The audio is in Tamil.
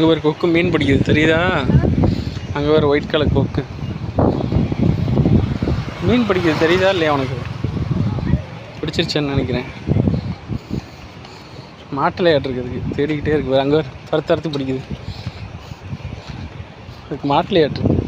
இங்கே ஒரு கொக்கு மீன் பிடிக்குது தெரியுதா? அங்கே ஒரு ஒயிட் கலர் கொக்கு மீன் பிடிக்குது தெரியுதா இல்லையா உனக்கு? பிடிச்சிருச்சேன்னு நினைக்கிறேன். மாட்டிலையாட்டு இருக்குதுக்கு தேடிக்கிட்டே இருக்குது. அங்கே ஒரு தரத்து பிடிக்குது. அதுக்கு மாட்டிலையாட்டு